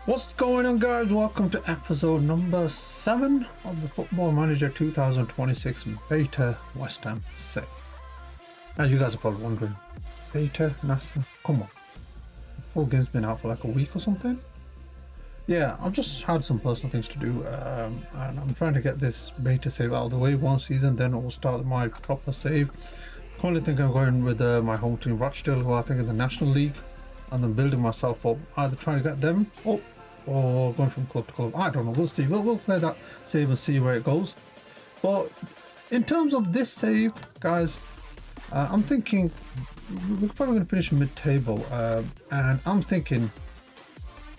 What's going on, guys? Welcome to episode number 7 of the Football Manager 2026 Beta West Ham set. Now you guys are probably wondering, Beta, NASA, come on. The full game's been out for like a week or something. Yeah, I've just had some personal things to do, and I'm trying to get this beta save out of the way one season, then I will start my proper save. Currently think I'm going with my home team Rochdale, who I think in the National League, and then building myself up, either trying to get them up or going from club to club. I don't know, we'll see. We'll play that save and see where it goes. But in terms of this save, guys, I'm thinking we're probably going to finish mid-table, and I'm thinking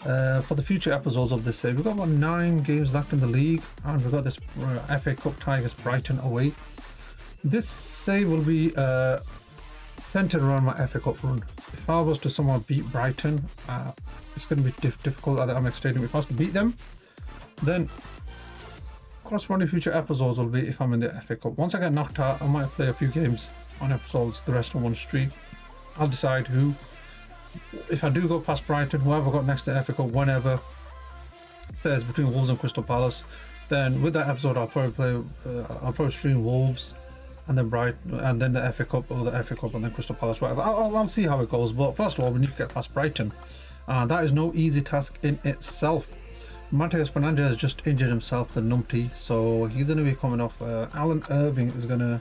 for the future episodes of this save, we've got about 9 games left in the league, and we've got this FA Cup tie against Brighton away. This save will be centered around my FA Cup run. If I was to somehow beat Brighton, it's going to be difficult at the Amex Stadium. If I was to beat them, then corresponding future episodes will be if I'm in the FA Cup. Once I get knocked out, I might play a few games on episodes, the rest on one stream. I'll decide who, if I do go past Brighton, whoever got next to the FA Cup, whenever says between Wolves and Crystal Palace, then with that episode I'll probably stream Wolves and then Brighton, and then the FA Cup, or the FA Cup and then Crystal Palace, whatever. I'll see how it goes. But first of all, we need to get past Brighton. That is no easy task in itself. Matheus Fernandes has just injured himself, the numpty, so he's going to be coming off. Alan Irving is going to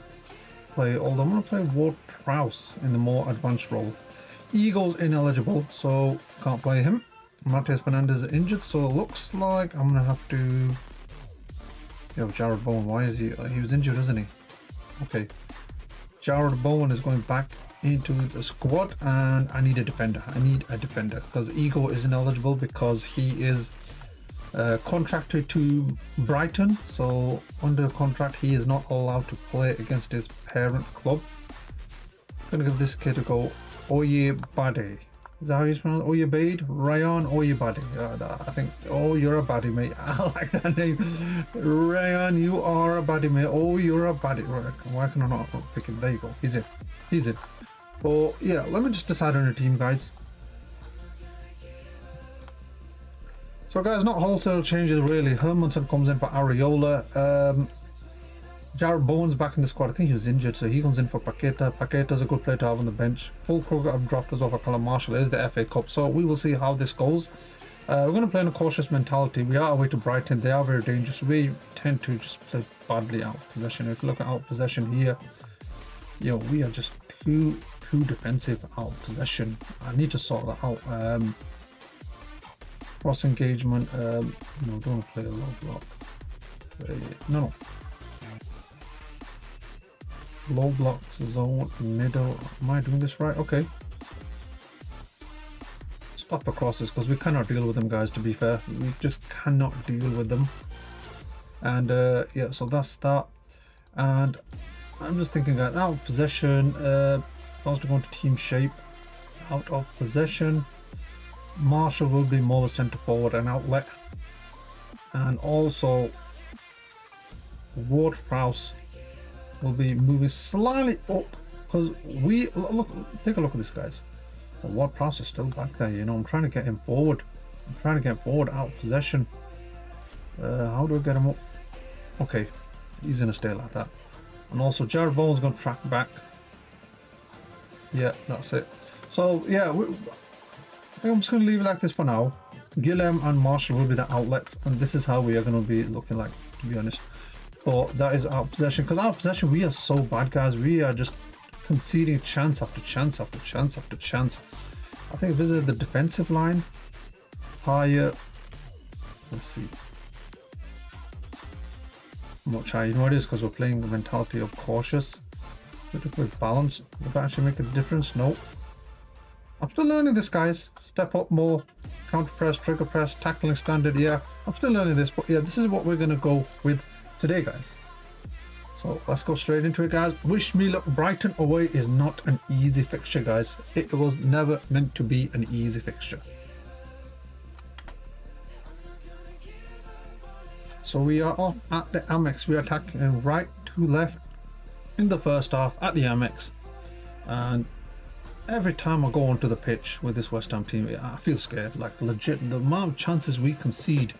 play, although I'm going to play Ward-Prowse in the more advanced role. Eagle's ineligible, so can't play him. Matheus Fernandes is injured, so it looks like I'm going to have to... Yo, Jared Bowen, why is he... he was injured, isn't he? Okay, Jared Bowen is going back into the squad, and I need a defender. Because Ego is ineligible because he is contracted to Brighton. So under contract, he is not allowed to play against his parent club. I'm gonna give this kid a go. Oyebade. Is that how you spell it? Oyebade? Ryan Oyebade. I think. Oh, you're a baddie, mate. I like that name. Ryan, you are a baddie, mate. Oh, you're a baddie. Right, why can I not pick him? There you go. He's in. But yeah, let me just decide on a team, guys. So, guys, not wholesale changes really. Hermanson comes in for Areola. Jared Bowen's back in the squad. I think he was injured, so he comes in for Paqueta. Paqueta's a good player to have on the bench. Full Kroger I've dropped as well for Callum Marshall. It is the FA Cup, so we will see how this goes. We're going to play in a cautious mentality. We are away to Brighton. They are very dangerous. We tend to just play badly out of possession. If you look at out possession here, we are just too defensive out of possession. I need to sort that out. Cross engagement. No, don't want to play a low block. No. Low blocks, zone, middle. Am I doing this right? Okay. Stop the crosses because we cannot deal with them, guys, to be fair. We just cannot deal with them. And yeah, so that's that. And I'm just thinking that out of possession, if I was to go into team shape, out of possession, Marshall will be more the centre forward and outlet. And also Ward-Prowse will be moving slightly up because we look. Take a look at this, guys. Ward-Prowse is still back there. I'm trying to get him forward. Out of possession. How do I get him up? Okay, he's gonna stay like that. And also Jared Bowen's gonna track back. Yeah, that's it. So yeah, I think I'm just gonna leave it like this for now. Guillem and Marshall will be the outlets, and this is how we are gonna be looking like, to be honest. But that is our possession, because our possession, we are so bad, guys. We are just conceding chance after chance after chance after chance. I think this is the defensive line higher. Let's see, much higher. You know what it is, because we're playing the mentality of cautious. With balance, would that actually make a difference? No. I'm still learning this, guys. Step up more, counter press, trigger press, tackling standard. Yeah, I'm still learning this, but yeah, this is what we're gonna go with today, guys. So let's go straight into it, guys. Wish me luck. Brighton away is not an easy fixture, guys. It was never meant to be an easy fixture. So we are off at the Amex. We are attacking right to left in the first half at the Amex, and every time I go onto the pitch with this West Ham team, I feel scared. Like legit, the amount of chances we concede,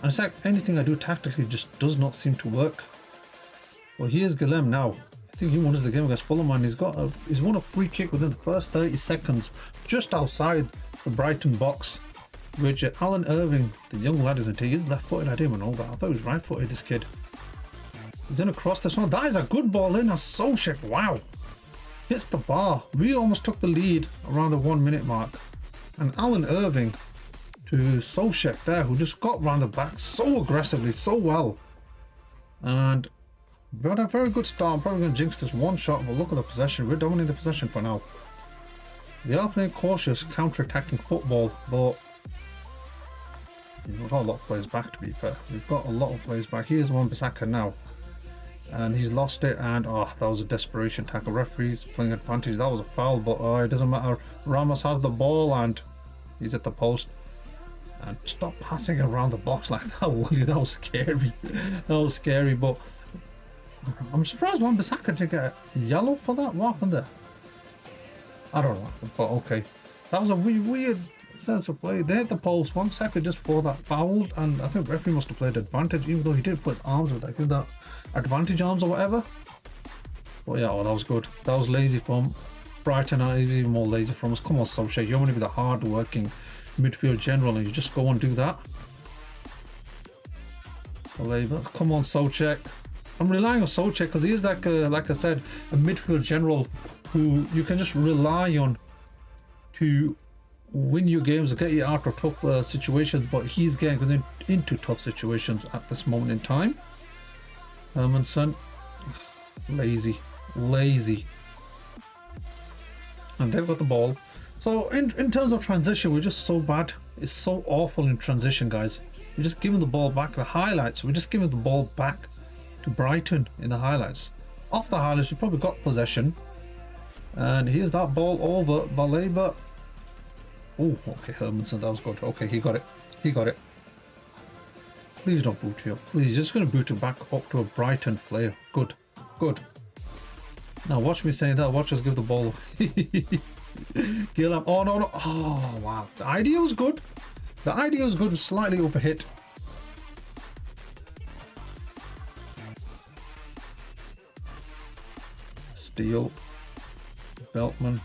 and it's like anything I do tactically just does not seem to work. Well, here's Guillem now. I think he won the game against Fulham, and he's won a free kick within the first 30 seconds, just outside the Brighton box. Which Alan Irving, the young lad, isn't he? He's left-footed. I didn't even know that. I thought he was right-footed. This kid. He's in across this one. That is a good ball in. A Solskjaer. Wow. Hits the bar. We almost took the lead around the 1 minute mark. And Alan Irving to Solskjaer there, who just got round the back so aggressively, so well. And we had a very good start. I'm probably going to jinx this one shot, but look at the possession. We're dominating the possession for now. We are playing cautious, counter-attacking football, but we've got a lot of players back, to be fair. We've got a lot of players back. Here's Wan-Bissaka now. And he's lost it, and that was a desperation tackle. Referee's playing advantage. That was a foul, but it doesn't matter. Ramos has the ball, and he's at the post. And stop passing around the box like that, Willie. That was scary. That was scary, but I'm surprised Wan-Bissaka didn't get a yellow for that. What happened there? I don't know, but okay. That was a weird sense of play. They hit the post. 1 second just before that fouled, and I think the referee must have played advantage, even though he did put his arms with like that advantage arms or whatever. But yeah, that was good. That was lazy from Brighton. Even more lazy from us. Come on, Solskjaer, you want to be the hard-working midfield general, and you just go and do that. Come on, Solskjaer. I'm relying on Solskjaer because he is like I said, a midfield general who you can just rely on to win your games or get you out of tough situations, but he's getting into tough situations at this moment in time. Hermanson, lazy, and they've got the ball. So in terms of transition, we're just so bad. It's so awful in transition, guys. We're just giving the ball back. The highlights, we're just giving the ball back to Brighton in the highlights. Off the highlights, we probably got possession, and here's that ball over Baleba. Oh, okay, Hermanson, that was good. Okay, he got it. Please don't boot here. Please, just going to boot it back up to a Brighton player. Good. Now watch me saying that. Watch us give the ball. Guillem. Oh, no. Oh, wow. The idea was good. Slightly overhit. Steele. Veltman.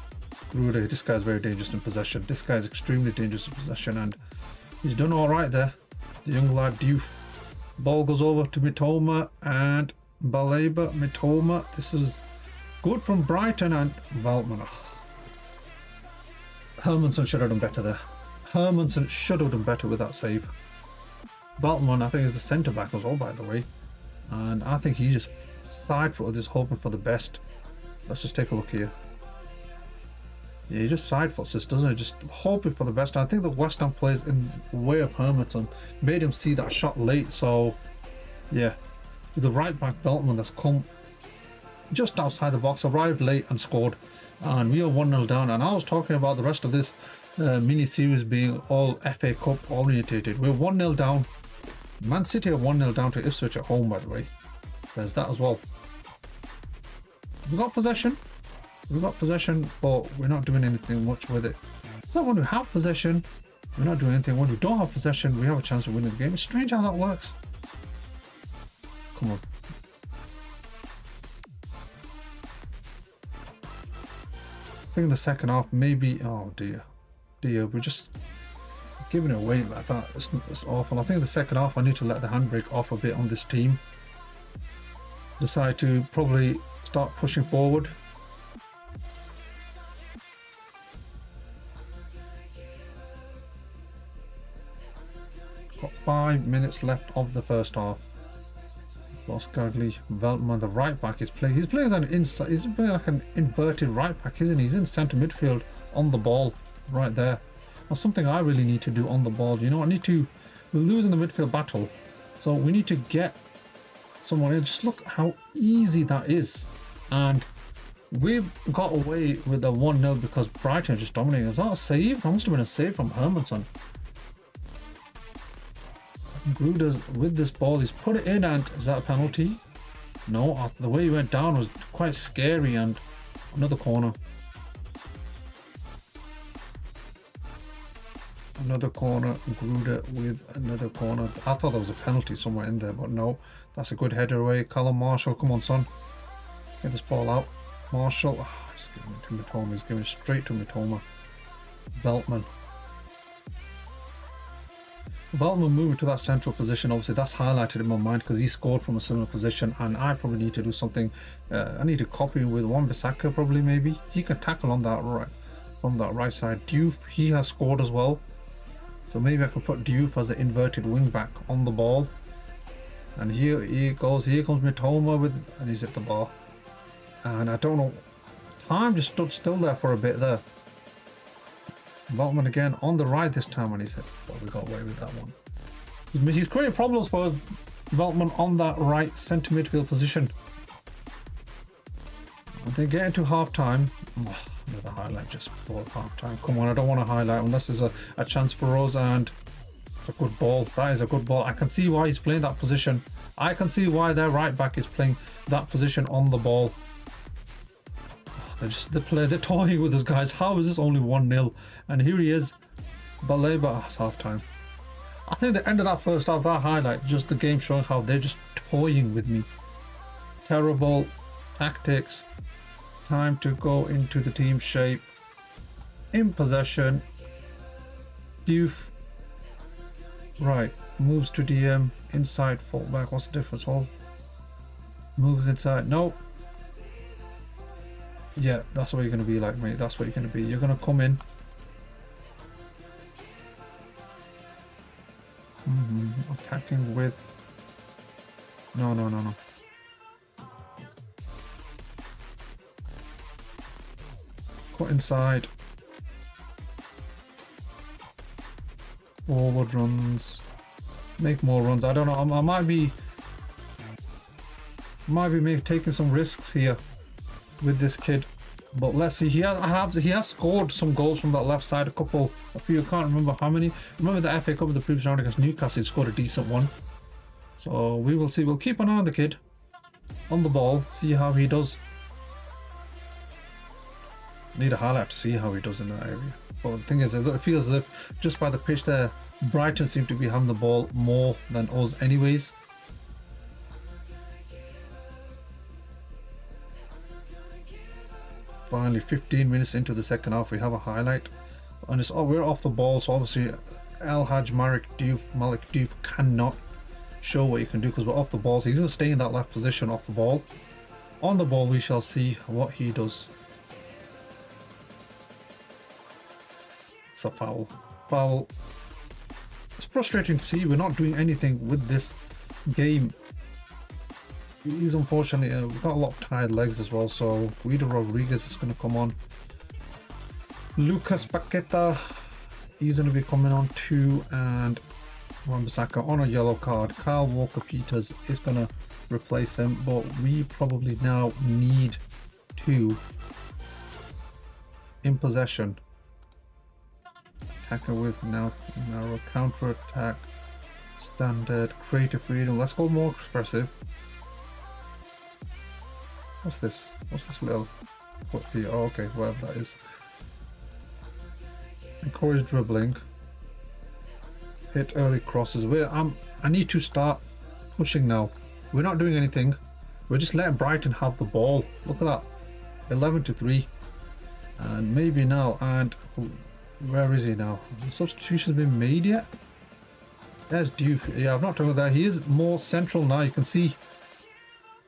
Rude. This guy's very dangerous in possession. This guy's extremely dangerous in possession, and he's done all right there. The young lad Diouf. Ball goes over to Mitoma and Baleba. Mitoma. This is good from Brighton, and Veltman. Hermanson should have done better there. Hermanson should have done better with that save. Veltman, I think, is the centre back as well, by the way, and I think he just side-footed this, hoping for the best. Let's just take a look here. Yeah, he just side-foots this, doesn't he? Just hoping for the best. I think the West Ham plays in the way of Hermanson made him see that shot late. So, yeah, the right-back Veltman that's come just outside the box, arrived late and scored. And we are 1-0 down. And I was talking about the rest of this mini-series being all FA Cup orientated. We're 1-0 down. Man City are 1-0 down to Ipswich at home, by the way. There's that as well. We got possession, but we're not doing anything much with it. So when we have possession, we're not doing anything. When we don't have possession, we have a chance of winning the game. It's strange how that works. Come on. I think in the second half, maybe. Oh dear, we're just giving it away like that. It's awful. I think in the second half, I need to let the handbrake off a bit on this team. Decide to probably start pushing forward. Got 5 minutes left of the first half. Boskagli, Veltman, the right back, is playing. He's playing on inside. He's playing like an inverted right back, isn't he? He's in centre midfield on the ball, right there. That's something I really need to do on the ball. You know, we're losing the midfield battle, so we need to get someone in. Just look how easy that is, and we've got away with the 1-0 because Brighton just dominating. Is that a save? That must have been a save from Hermanson. Gruder's with this ball, he's put it in, and is that a penalty? No, the way he went down was quite scary, and another corner. Another corner, Gruder with another corner. I thought there was a penalty somewhere in there, but no. That's a good header away. Callum Marshall, come on, son. Get this ball out. Marshall, he's giving it to Mitoma. He's giving it straight to Mitoma. Veltman. Veltman moving to that central position. Obviously, that's highlighted in my mind because he scored from a similar position, and I probably need to do something. I need to copy with Wan-Bissaka, probably, maybe. He can tackle on that right, from that right side. Diouf, he has scored as well. So maybe I could put Diouf as an inverted wing back on the ball. And here he goes. Here comes Mitoma with, and he's hit the bar. And I don't know. Time just stood still there for a bit there. Veltman again on the right this time, and he said, well, we got away with that one. He's creating problems for us, Veltman, on that right centre midfield position. And they get into half time. Another highlight just before half time. Come on, I don't want to highlight unless there's a chance for us, and it's a good ball. That is a good ball. I can see why he's playing that position. I can see why their right back is playing that position on the ball. They're toying with us, guys. How is this only 1-0? And here he is. Baleba, it's half time. I think the end of that first half, that highlight, just the game showing how they're just toying with me. Terrible tactics. Time to go into the team shape. In possession. Diouf. Right. Moves to DM. Inside fullback. What's the difference? Oh. Moves inside. Nope. Yeah, that's what you're going to be like, mate. That's what you're going to be. You're going to come in. Attacking with... No. Cut inside. Forward runs. Make more runs. I don't know. I might be maybe taking some risks here with this kid, but let's see. He has scored some goals from that left side, a few, I can't remember how many. Remember the FA Cup in the previous round against Newcastle, he scored a decent one. So we will see. We'll keep an eye on the kid on the ball, see how he does. Need a highlight to see how he does in that area. But the thing is, it feels as if just by the pitch there, Brighton seem to be having the ball more than us anyways. Finally, 15 minutes into the second half, we have a highlight, and it's we're off the ball. So obviously, Malik Diouf cannot show what he can do because we're off the ball. So he's going to stay in that left position off the ball. On the ball, we shall see what he does. It's a foul. Foul. It's frustrating to see. We're not doing anything with this game. He's unfortunately we've got a lot of tired legs as well, so Guido Rodriguez is going to come on. Lucas Paqueta, he's going to be coming on too, and Wan-Bissaka on a yellow card. Kyle Walker-Peters is going to replace him, but we probably now need to, in possession, attacker with now narrow counter attack, standard, creative freedom. Let's go more expressive. What's this? What's this little put here? Oh, okay, whatever that is. Encourage dribbling. Hit early crosses. I need to start pushing now. We're not doing anything. We're just letting Brighton have the ball. Look at that. 11-3. And maybe now, and where is he now? The substitution's been made yet? There's Diouf. Yeah, I've not talked about that. He is more central now, you can see.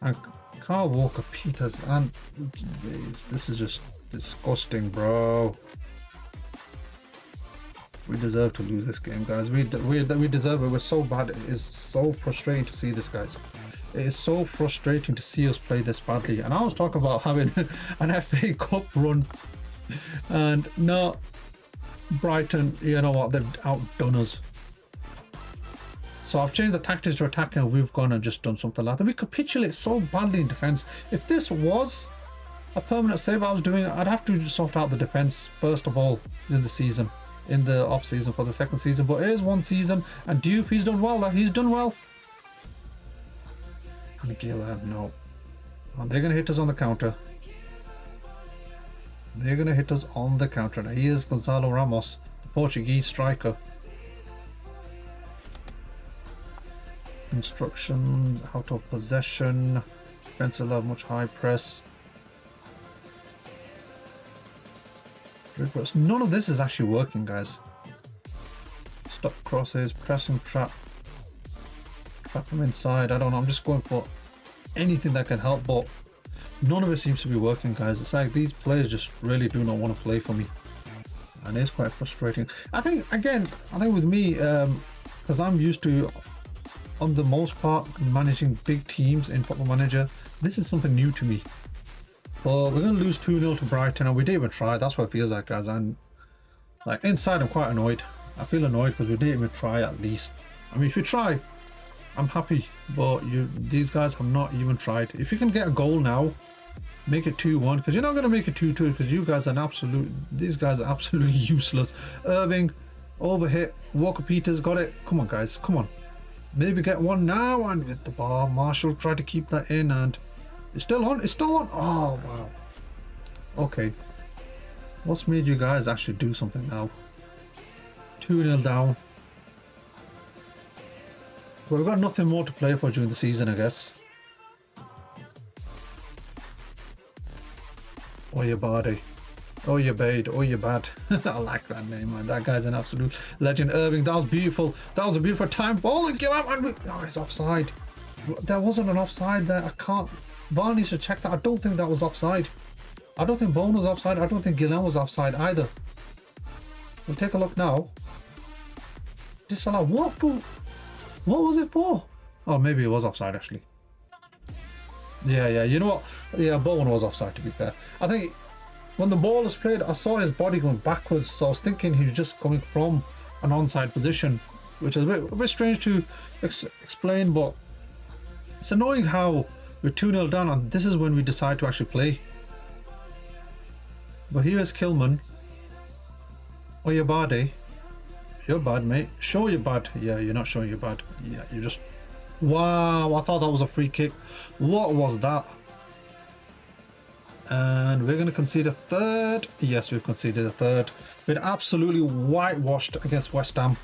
And Kyle Walker-Peters, and geez, this is just disgusting, bro. We deserve to lose this game, guys. We deserve it. We're so bad. It is so frustrating to see this, guys. It is so frustrating to see us play this badly. And I was talking about having an FA Cup run, and no, Brighton, you know what, they've outdone us. So I've changed the tactics to attacking, and we've gone and just done something like that. We capitulate so badly in defense. If this was a permanent save I was doing, I'd have to sort out the defense first of all in the season, in the off season for the second season. But it is one season, and Diouf, he's done well there. He's done well. And Gillard, no. And they're going to hit us on the counter. They're going to hit us on the counter. Now here's Gonzalo Ramos, the Portuguese striker. Instructions, out of possession, defensive level, much high press. None of this is actually working, guys. Stop crosses, pressing trap. Trap them inside. I don't know. I'm just going for anything that can help, but none of it seems to be working, guys. It's like these players just really do not want to play for me. And it's quite frustrating. I think, again, with me, because I'm used to, on the most part, managing big teams in Football Manager, this is something new to me. But we're going to lose 2-0 to Brighton, and we didn't even try. That's what it feels like, guys. And like inside, I'm quite annoyed. I feel annoyed because we didn't even try at least. I mean, if you try, I'm happy. But these guys have not even tried. If you can get a goal now, make it 2-1, because you're not going to make it 2-2 because you guys are these guys are absolutely useless. Irving, overhit. Walker Peters got it. Come on, guys. Come on. Maybe get one now, and with the bar, Marshall tried to keep that in, and it's still on. It's still on. Oh, wow. Okay. What's made you guys actually do something now? 2-0 down. Well, we've got nothing more to play for during the season, I guess. Oyabade. Oyabade. Oyabad. I like that name, man. That guy's an absolute legend. Irving, that was beautiful. That was a beautiful time. Ball and give up. Oh, it's offside. There wasn't an offside there. I can't. VAR needs to check that. I don't think that was offside. I don't think Bone was offside. I don't think Gillen was offside either. We'll take a look now. Disallow. What for? What was it for? Oh, maybe it was offside actually. Yeah. You know what? Yeah, Bowen was offside, to be fair. I think when the ball is played, I saw his body going backwards, so I was thinking he was just coming from an onside position, which is a bit strange to explain, but it's annoying how we're 2-0 down, and this is when we decide to actually play. But here is Kilman. Oyabade. You're bad, mate. Show you're bad. Yeah, you're not showing you're bad. Yeah, you're just... Wow, I thought that was a free kick. What was that? And we're going to concede a third. Yes, we've conceded a third. We're absolutely whitewashed against West Ham.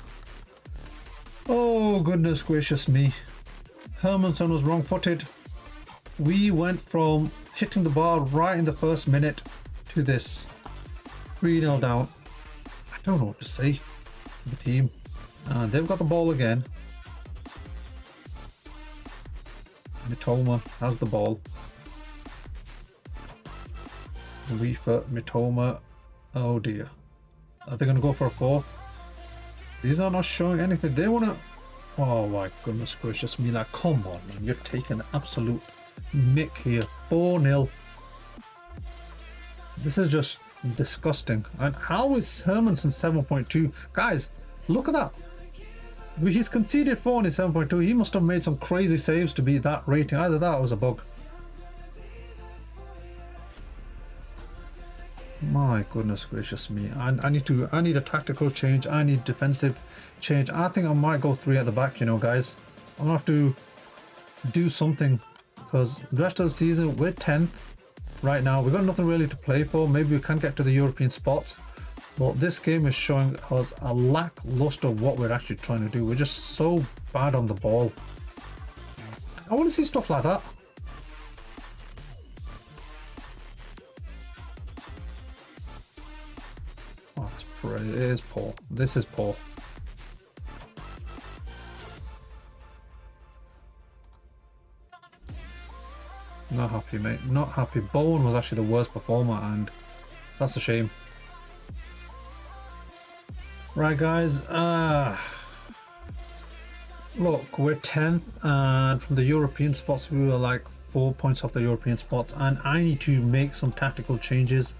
Oh, goodness gracious me. Hermanson was wrong-footed. We went from hitting the bar right in the first minute to this. 3-0 down. I don't know what to say to the team. And they've got the ball again. Mitoma has the ball. Reefer, Mitoma. Oh dear. Are they going to go for a fourth? These are not showing anything. They want to... Oh my goodness gracious me. Like, come on, man. You're taking the absolute mick here. 4-0. This is just disgusting. And how is Hermanson 7.2? Guys, look at that. He's conceded 4 and he's 7.2. He must have made some crazy saves to be that rating. Either that or was a bug. My goodness gracious me. I need a tactical change. I need defensive change. I think I might go 3 at the back, you know, guys. I'm gonna have to do something, because the rest of the season we're 10th right now. We've got nothing really to play for. Maybe we can get to the European spots, but this game is showing us a lackluster of what we're actually trying to do. We're just so bad on the ball. I want to see stuff like that. Oh, it is poor. This is poor. Not happy, mate. Not happy. Bowen was actually the worst performer, and that's a shame. Right, guys. Look, we're 10th, and from the European spots, we were like 4 points off the European spots, and I need to make some tactical changes,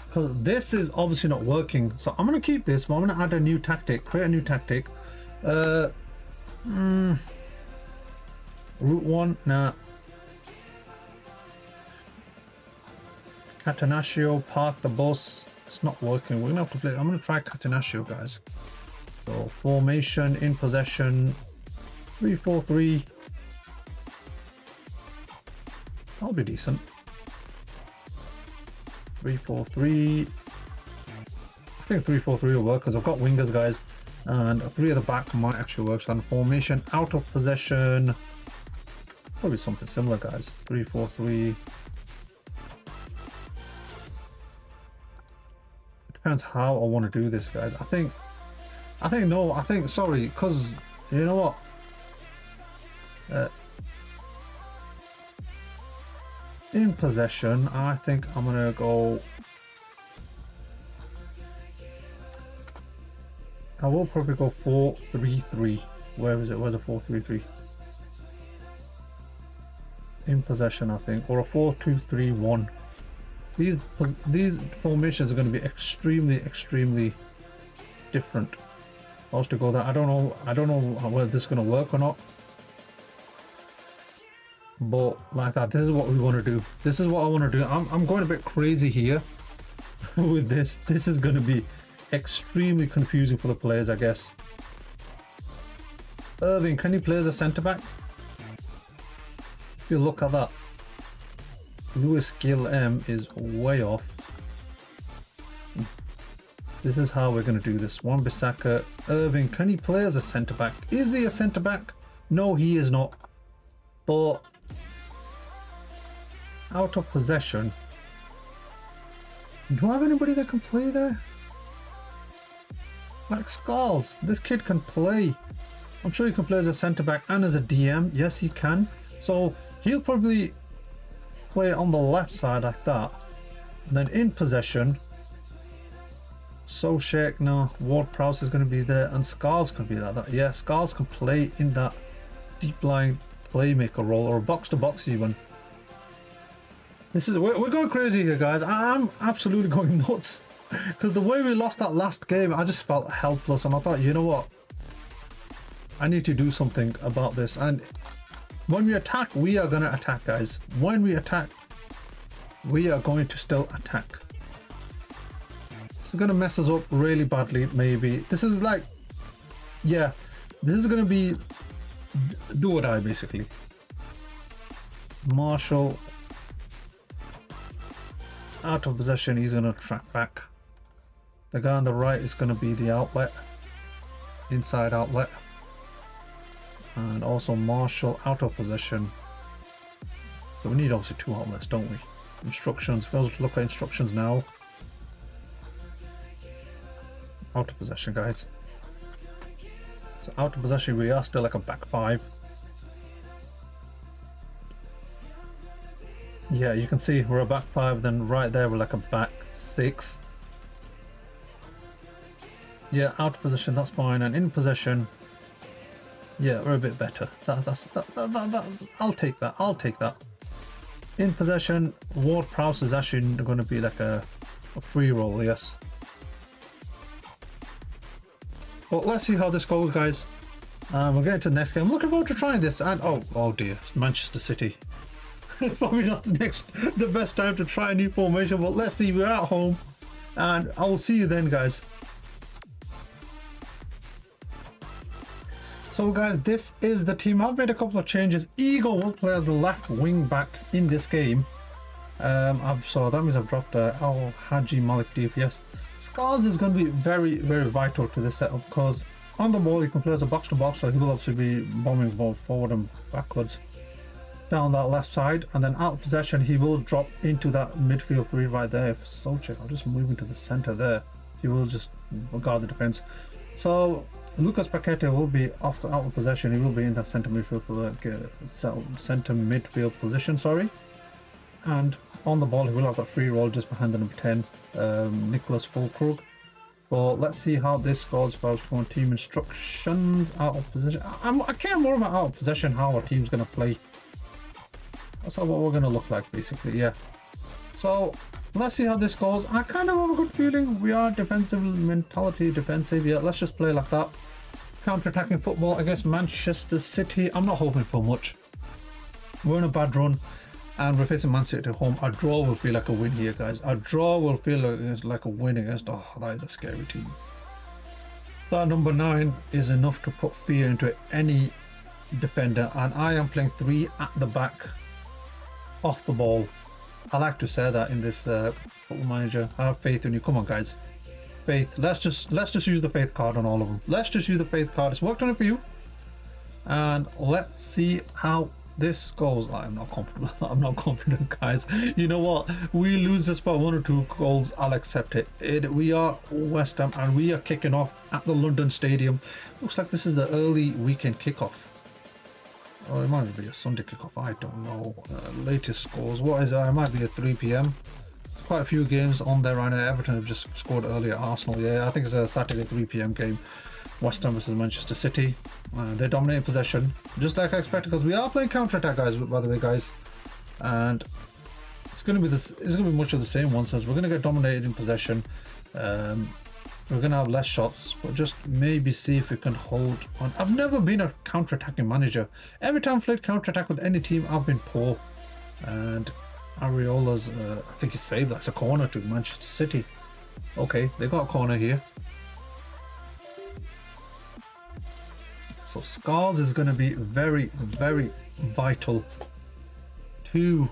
because this is obviously not working. So I'm going to keep this, but I'm going to add a new tactic, create a new tactic. Route 1, nah. Catenaccio, park the bus. It's not working. We're gonna have to play. I'm gonna try Catenaccio, guys. So formation in possession, 3-4-3. That'll be decent. 3-4-3. think 3-4-3 will work because I've got wingers, guys, and 3 at the back might actually work. So on formation, out of possession, probably something similar, guys. 3-4-3. Depends how I want to do this, guys. Sorry, because you know what, in possession I think I'm gonna go, I will probably go 4-3-3. Where is it? Where's a 4-3-3? In possession, I think, or a 4-2-3-1. These formations are going to be extremely different. I was to go there. I don't know whether this is going to work or not. But like that, this is what we want to do. This is what I want to do. I'm going a bit crazy here with this. This is going to be extremely confusing for the players, I guess. Irving, can you play as a centre back? If you look at that, Lewis Gill M is way off. This is how we're going to do this. Wan-Bissaka. Irving, can he play as a centre back? Is he a centre back? No, he is not. But out of possession, do I have anybody that can play there? Like Skulls, this kid can play. I'm sure he can play as a centre back and as a DM. Yes, he can. So he'll probably play on the left side like that. And then in possession, Solskjaer, no, Ward-Prowse is going to be there, and Skulls can be like that. Yeah, Skulls can play in that deep line playmaker role, or a box to box even. We're going crazy here, guys. I'm absolutely going nuts because the way we lost that last game, I just felt helpless, and I thought, you know what, I need to do something about this. And when we attack, we are going to attack, guys. When we attack, we are going to still attack. This is going to mess us up really badly, maybe. This is like, yeah, this is going to be do or die, basically. Marshall, out of possession, he's going to track back. The guy on the right is going to be the outlet, inside outlet. And also Marshall, out of possession. So we need obviously 2 outlets, don't we? Instructions, if I was to look at instructions now. Out of possession, guys. So out of possession, we are still like a back 5. Yeah, you can see we're a back 5, then right there we're like a back 6. Yeah, out of possession, that's fine. And in possession, yeah, we're a bit better. I'll take that. I'll take that. In possession, Ward-Prowse is actually going to be like a free roll, yes. But let's see how this goes, guys. We'll get into the next game. I'm looking forward to trying this. And oh dear, it's Manchester City. Probably not the best time to try a new formation, but let's see. We're at home, and I will see you then, guys. So guys, this is the team. I've made a couple of changes. Eagle will play as the left wing back in this game. So that means I've dropped Al Haji Malik DPS. Skulls is going to be very vital to this setup because on the ball he can play as a box to box, so he will obviously be bombing both forward and backwards down that left side, and then out of possession he will drop into that midfield 3 right there. If Solskjaer, I'll just move into the center there. He will just guard the defense. So Lucas Paqueta will be off the out of possession. He will be in that center midfield position. Sorry, and on the ball he will have that free roll just behind the number 10, Nicholas Fulkrug. But let's see how this goes. If I was going team instructions, out of position. I care more about out of possession, how our team's going to play. That's what we're going to look like, basically. Yeah. So let's see how this goes. I kind of have a good feeling. We are defensive mentality, defensive. Yeah, let's just play like that. Counter-attacking football against Manchester City. I'm not hoping for much. We're in a bad run, and we're facing Man City at home. A draw will feel like a win here, guys. A draw will feel like a win against. Oh, that is a scary team. That number 9 is enough to put fear into any defender, and I am playing 3 at the back, off the ball. I like to say that in this Football Manager. I have faith in you. Come on, guys. faith. Let's just use the faith card on all of them. Let's just use the faith card. It's worked on it for you. And let's see how this goes. I'm not confident. I'm not confident, guys. You know what? We lose this by 1 or 2 goals. I'll accept it. We are West Ham and we are kicking off at the London Stadium. Looks like this is the early weekend kickoff. Oh, it might be a Sunday kickoff. I don't know. Latest scores. What is it? It might be at 3 p.m. There's quite a few games on there right now. Everton have just scored earlier. Arsenal. Yeah, I think it's a Saturday 3 p.m. game. West Ham versus Manchester City. They're dominating possession, just like I expected, because we are playing counter-attack, guys, by the way, guys. And it's going to be this. It's going to be much of the same one. Since we're going to get dominated in possession, we're going to have less shots, but just maybe see if we can hold on. I've never been a counter-attacking manager. Every time I've played counter-attack with any team, I've been poor. And Areola's, I think he saved. That's a corner to Manchester City. Okay, they got a corner here. So Scars is going to be very, very vital to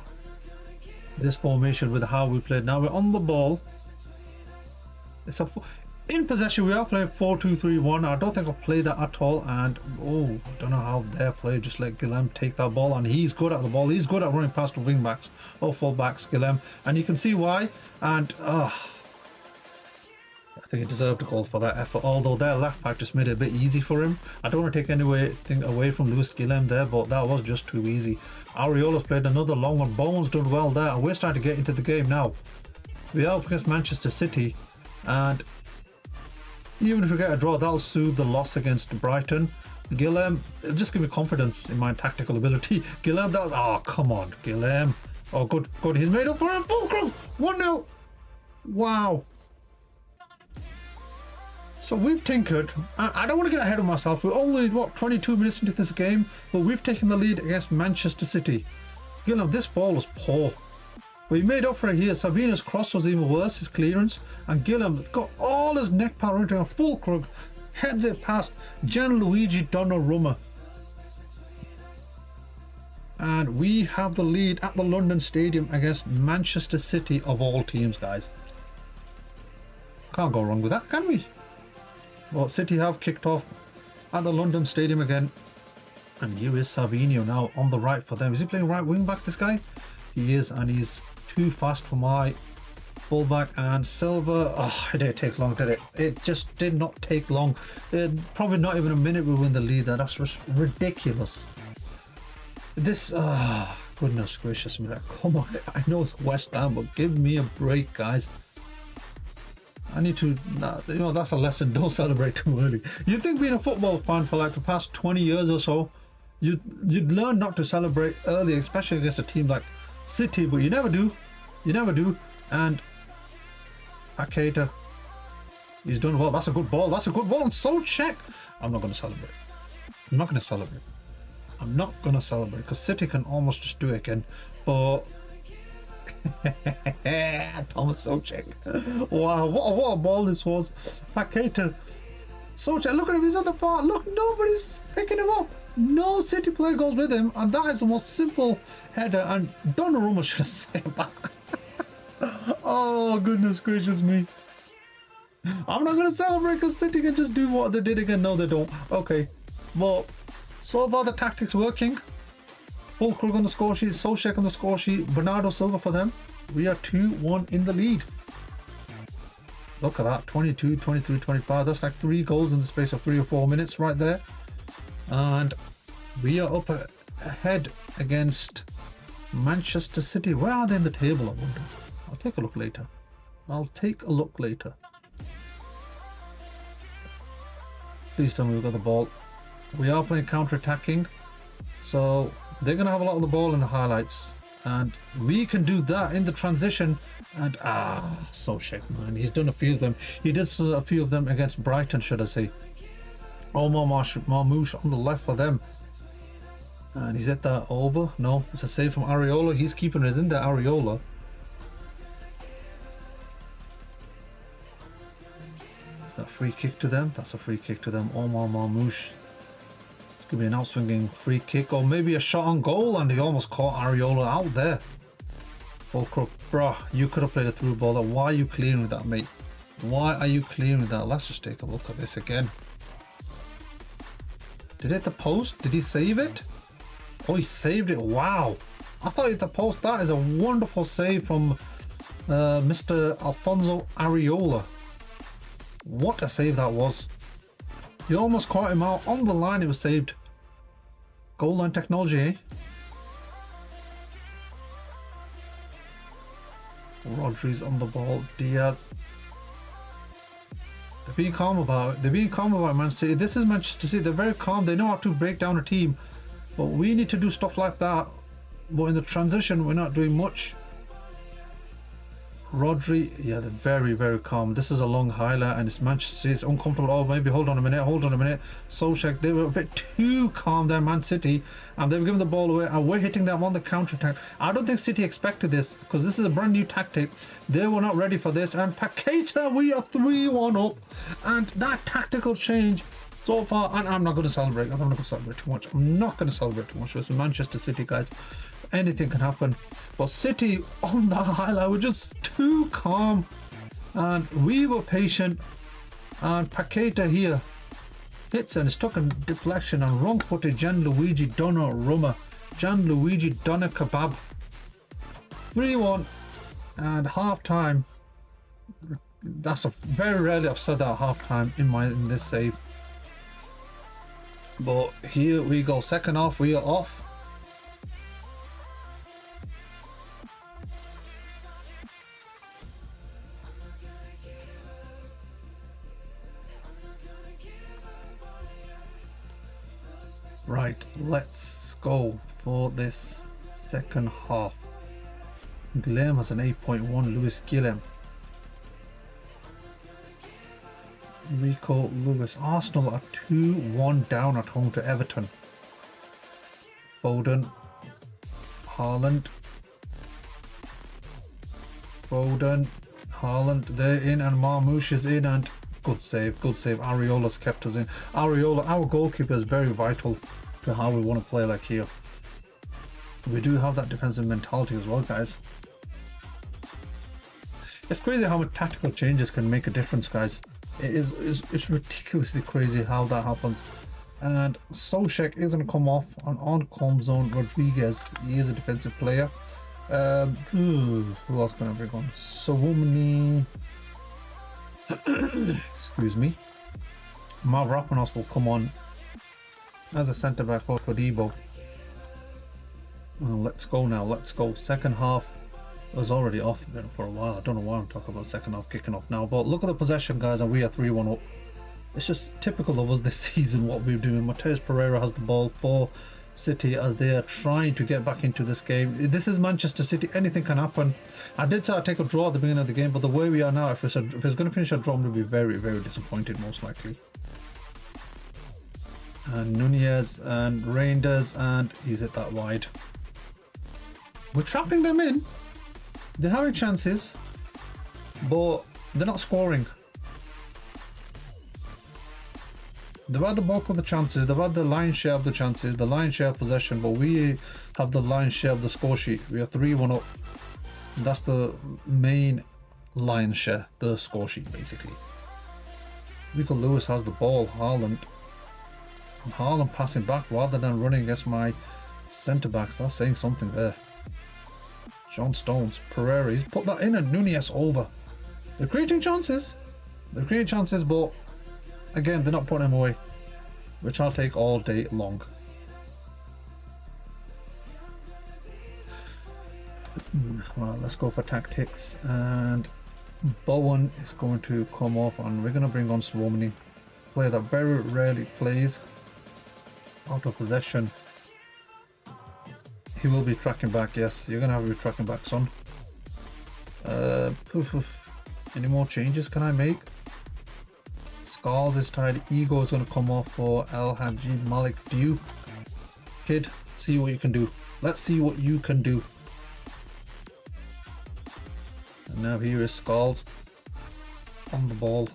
this formation with how we played. Now we're on the ball. It's in possession. We are playing 4-2-3-1. I don't think I'll play that at all. And oh, I don't know how they're playing. Just let Guillem take that ball, and he's good at the ball. He's good at running past the wing backs or full backs, Guillem, and you can see why. And I think he deserved a goal for that effort, although their left back just made it a bit easy for him. I don't want to take anything away from Lewis Guillem there, but that was just too easy. Areola's played another long one. Bowen's done well there, and we're starting to get into the game now. We are up against Manchester City, and even if we get a draw, that'll soothe the loss against Brighton. Guillem, just give me confidence in my tactical ability. Guillem, oh, come on, Guillem. Oh, good. He's made up for it. Fulcrum, 1-0. Wow. So we've tinkered. I don't want to get ahead of myself. We're only, what, 22 minutes into this game, but we've taken the lead against Manchester City. You know, this ball was poor. We made up for it here. Savina's cross was even worse, his clearance. And Guillem got all his neck power into a full crug, heads it past Gianluigi Donnarumma. And we have the lead at the London Stadium against Manchester City of all teams, guys. Can't go wrong with that, can we? Well, City have kicked off at the London Stadium again. And here is Savinho now on the right for them. Is he playing right wing back, this guy? He is, and he's too fast for my fullback. And Silva, oh, it didn't take long, did it? It just did not take long. Probably not even a minute we win the lead there. That's just ridiculous. This, goodness gracious me. Come on, I know it's West Ham, but give me a break, guys. I need to, you know, that's a lesson. Don't celebrate too early. You'd think being a football fan for like the past 20 years or so, you'd learn not to celebrate early, especially against a team like City, but you never do. You never do. And Akeda, he's done well. That's a good ball. That's a good ball. And so check. I'm not going to celebrate. I'm not going to celebrate. I'm not going to celebrate because City can almost just do it again. But Thomas Souček. Wow, what a ball this was. Paqueta. Souček, look at him, he's at the far. Look, nobody's picking him up. No City player goes with him, and that is the most simple header. And Donnarumma should have saved that. Oh, goodness gracious me. I'm not going to celebrate because City can just do what they did again. No, they don't. Okay, well, so far the tactics working. Full Krug on the score sheet, Souček on the score sheet, Bernardo Silva for them. We are 2-1 in the lead. Look at that, 22, 23, 25. That's like 3 goals in the space of 3 or 4 minutes right there. And we are up ahead against Manchester City. Where are they in the table, I wonder? I'll take a look later. Please tell me we've got the ball. We are playing counter-attacking. So they're going to have a lot of the ball in the highlights. And we can do that in the transition. And Souček, man. He's done a few of them. He did a few of them against Brighton, should I say. Omar Marmoush on the left for them. And he's hit that over. No, it's a save from Areola. He's keeping us in there, Areola. Is that a free kick to them? That's a free kick to them. Omar Marmoush. It's going to be an outswinging free kick or maybe a shot on goal, and he almost caught Areola out there. Full crook. Bruh, you could have played a through ball. Why are you clearing with that, mate? Why are you clearing that? Let's just take a look at this again. Did it hit the post? Did he save it? Oh, he saved it. Wow. I thought it hit the post. That is a wonderful save from Mr. Alfonso Areola. What a save that was. He almost caught him out. On the line, it was saved. Goal line technology, eh? Rodri's on the ball. Diaz. They're being calm about it. They're being calm about Man City. This is Manchester City. They're very calm. They know how to break down a team. But we need to do stuff like that. But in the transition, we're not doing much. Rodri, yeah, they're very, very calm. This is a long highlight and it's Manchester City. It's uncomfortable. Oh, maybe hold on a minute. Solskjaer, they were a bit too calm there, Man City, and they were giving the ball away and we're hitting them on the counter attack. I don't think City expected this because this is a brand new tactic. They were not ready for this. And Paqueta, we are 3-1 up. And that tactical change so far, and I'm not going to celebrate. I'm not going to celebrate too much. I'm not going to celebrate too much. It's Manchester City, guys. Anything can happen. But City on that highlight were just too calm. And we were patient. And Paqueta here hits and it's took a deflection and wrong footed Gianluigi Donnarumma. Gianluigi Donna Kebab. 3-1. And half time. That's very rarely I've said that at half time in this save. But here we go. Second half, we are off. Right, let's go for this second half. Guillem has an 8.1. Luis Guillem. Rico Lewis. Arsenal are 2-1 down at home to Everton. Foden. Haaland. Foden. Haaland. They're in and Marmoush is in and good save, good save. Areola's kept us in. Areola, our goalkeeper, is very vital to how we want to play like here. We do have that defensive mentality as well, guys. It's crazy how much tactical changes can make a difference, guys. It's ridiculously crazy how that happens. And Solskjaer is going to come off, and on comes on Rodriguez. He is a defensive player. Who else can I bring on? Sowumni. Excuse me. Mavropanos will come on as a centre back for Todibo. Let's go now. Let's go. Second half was already off for a while. I don't know why I'm talking about second half kicking off now. But look at the possession, guys, and we are 3-1 up. It's just typical of us this season what we're doing. Mateus Pereira has the ball for City as they are trying to get back into this game. This is Manchester City. Anything can happen. I did say I'd take a draw at the beginning of the game, but the way we are now, if it's going to finish a draw, I'm going to be very, very disappointed, most likely. And Nunez and Reinders, and he's hit that wide. We're trapping them in. They're having chances, but they're not scoring. They've had the bulk of the chances, they've had the lion's share of the chances, the lion's share of possession, but we have the lion's share of the score sheet. We are 3-1 up. That's the main lion's share, the score sheet, basically. Rico Lewis has the ball, Haaland. And Haaland passing back rather than running against my centre-backs. That's saying something there. John Stones, Pereira, he's put that in and Nunez over. They're creating chances. But again, they're not putting him away, which I'll take all day long. Well, let's go for tactics. And Bowen is going to come off, and we're going to bring on Swomini. Player that very rarely plays. Out of possession. He will be tracking back, yes. You're going to have to be tracking back, son. Any more changes can I make? Skulls is tired. Ego is going to come off for El Hadji Malik Diouf. Kid, see what you can do. Let's see what you can do. And now here is Skulls on the ball.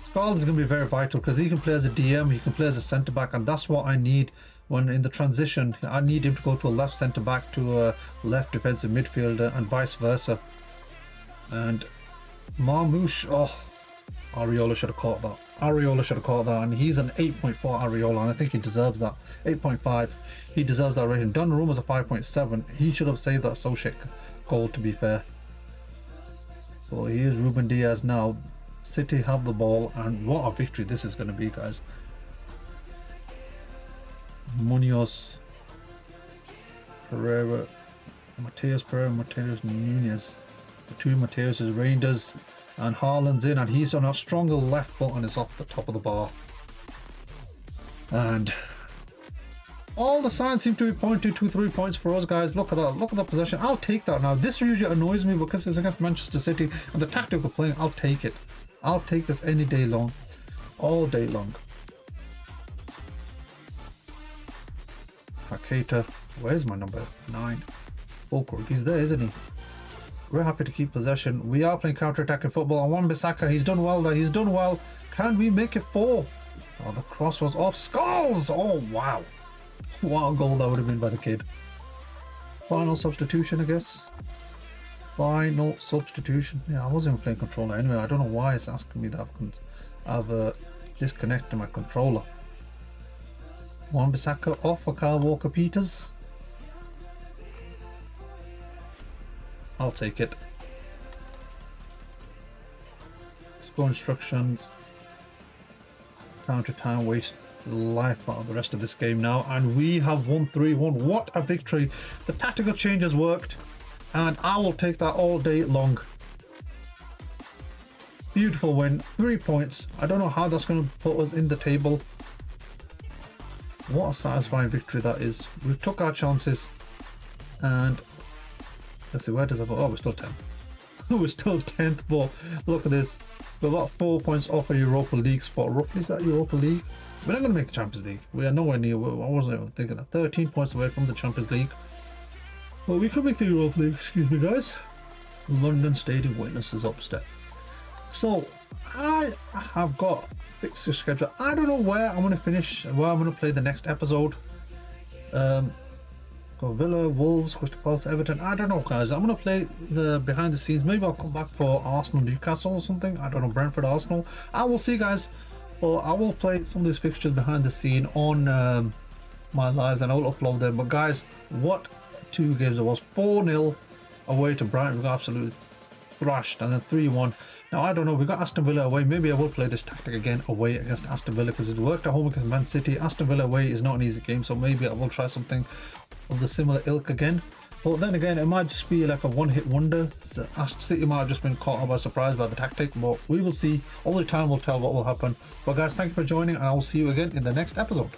Skulls is going to be very vital because he can play as a DM, he can play as a centre back, and that's what I need when in the transition. I need him to go to a left centre back to a left defensive midfielder and vice versa. And Marmoush, oh, Areola should have caught that. Areola should have caught that, and he's an 8.4 Areola, and I think he deserves that. 8.5, he deserves that rating. Donnarumma's a 5.7. He should have saved that associate goal, to be fair. So here's Ruben Diaz now. City have the ball, and what a victory this is going to be, guys. Munoz, Pereira, Mateus Pereira, Mateus Nunez. The two Mateus's, Rangers, and Haaland's in, and he's on a stronger left foot and it's off the top of the bar. And all the signs seem to be pointing to 3 points for us, guys. Look at that. Look at the possession. I'll take that now. This usually annoys me because it's against Manchester City and the tactical playing. I'll take it. I'll take this any day long. All day long. Paqueta. Where's my number 9? Fulcrum. He's there, isn't he? We're happy to keep possession. We are playing counter-attacking football. And Wan-Bissaka, he's done well there. He's done well. Can we make it 4? Oh, the cross was off. Skulls! Oh, wow. What a goal that would have been by the kid. Final substitution, I guess. Final substitution. Yeah, I wasn't even playing controller anyway. I don't know why it's asking me that I've disconnected my controller. Wan-Bissaka off for Kyle Walker-Peters. I'll take it. Score instructions. Time to time, waste the life out of the rest of this game now. And we have won 3-1. What a victory. The tactical changes worked. And I will take that all day long. Beautiful win. 3 points. I don't know how that's going to put us in the table. What a satisfying victory that is. We took our chances. And let's see, where does it go? Oh, we're still 10th. We're still 10th, but look at this. We're about 4 points off a Europa League spot. Roughly, is that Europa League? We're not going to make the Champions League. We are nowhere near. I wasn't even thinking that. 13 points away from the Champions League. Well, we could make the Europa League, excuse me, guys. London Stadium witnesses upset. So, I have got fixture schedule. I don't know where I'm going to finish, where I'm going to play the next episode. Got Villa, Wolves, Crystal Palace, Everton. I don't know, guys. I'm going to play the behind the scenes. Maybe I'll come back for Arsenal, Newcastle or something. I don't know, Brentford, Arsenal. I will see, guys. But I will play some of these fixtures behind the scene on my lives and I will upload them. But, guys, what 2 games it was. 4-0 away to Brighton. We got absolutely thrashed. And then 3-1. Now, I don't know. We got Aston Villa away. Maybe I will play this tactic again away against Aston Villa because it worked at home against Man City. Aston Villa away is not an easy game. So maybe I will try something of the similar ilk again. But then again, it might just be like a one-hit wonder. City might have just been caught by surprise by the tactic. But we will see. Only time will tell what will happen. But guys, thank you for joining. And I will see you again in the next episode.